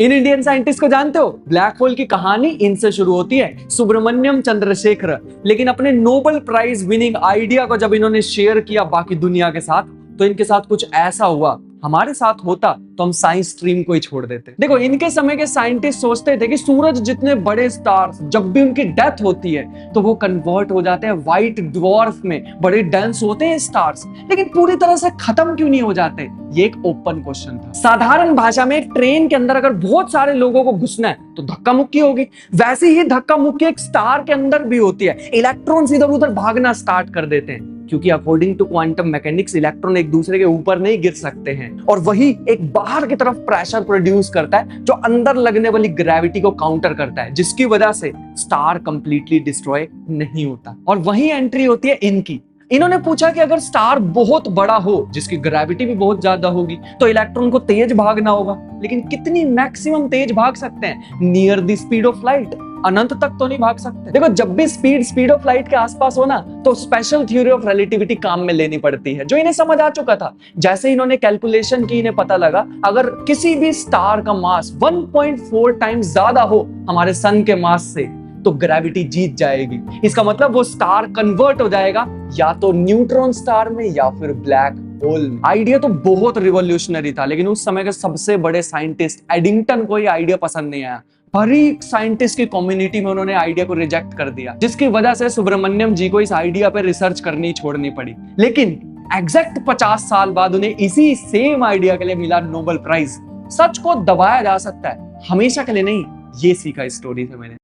In Indian scientist को जानते हो? ब्लैक होल की कहानी इनसे शुरू होती है, सुब्रमण्यम चंद्रशेखर। लेकिन अपने नोबेल प्राइज विनिंग आइडिया को जब इन्होंने शेयर किया बाकी दुनिया के साथ, तो इनके साथ कुछ ऐसा हुआ। हमारे साथ होता तो हम साइंस स्ट्रीम को ही छोड़ देते। देखो, इनके समय के साइंटिस्ट सोचते थे कि सूरज जितने बड़े स्टार्स जब भी उनकी डेथ होती है तो वो कन्वर्ट हो जाते हैं व्हाइट ड्वार्फ में। बड़े डेंस होते हैं स्टार्स, लेकिन पूरी तरह से खत्म क्यों नहीं हो जाते? ये एक ओपन क्वेश्चन था। साधारण भाषा में एक ट्रेन के अंदर अगर बहुत सारे लोगों को घुसना है तो धक्का मुक्की होगी। वैसे ही धक्का मुक्की एक स्टार के अंदर भी होती है। इलेक्ट्रॉन्स इधर उधर भागना स्टार्ट कर देते हैं, क्योंकि according to quantum mechanics electron एक दूसरे के ऊपर नहीं गिर सकते हैं। और वही एक बाहर की तरफ प्रेशर प्रोड्यूस करता है जो अंदर लगने वाली ग्रेविटी को काउंटर करता है, जिसकी वजह से स्टार कंप्लीटली डिस्ट्रॉय नहीं होता। और वही एंट्री होती है इनकी। इन्होंने पूछा कि अगर स्टार बहुत बड़ा हो, जिसकी ग्रेविटी भी बहुत ज्यादा होगी, तो इलेक्ट्रॉन को तेज भागना होगा। लेकिन कितनी मैक्सिमम तेज भाग सकते हैं? Near the speed of light. अनंत तक तो नहीं भाग सकते। देखो, जब भी स्पीड ऑफ लाइट के आसपास हो ना, तो स्पेशल थ्योरी ऑफ रिलेटिविटी काम में लेनी पड़ती है, जो इन्हें समझ आ चुका था। जैसे इन्होंने कैलकुलेशन की, इन्हें पता लगा अगर किसी भी स्टार का मास 1.4 टाइम्स ज्यादा हो हमारे सन के मास से, तो ग्रेविटी जीत जाएगी। इसका मतलब वो स्टार कन्वर्ट हो जाएगा या तो न्यूट्रॉन स्टार में या फिर ब्लैक होल में। आइडिया तो बहुत रिवॉल्यूशनरी था, लेकिन उस समय के सबसे बड़े साइंटिस्ट एडिंगटन को ये आइडिया पसंद नहीं आया। हरी साइंटिस्ट की कम्युनिटी में उन्होंने आइडिया को रिजेक्ट कर दिया, जिसकी वजह से सुब्रमण्यम जी को इस आइडिया पे रिसर्च करनी छोड़नी पड़ी। लेकिन एग्जैक्ट 50 साल बाद उन्हें इसी सेम आइडिया के लिए मिला नोबेल प्राइज। सच को दबाया जा सकता है, हमेशा के लिए नहीं। ये सीखा इस स्टोरी से मैंने।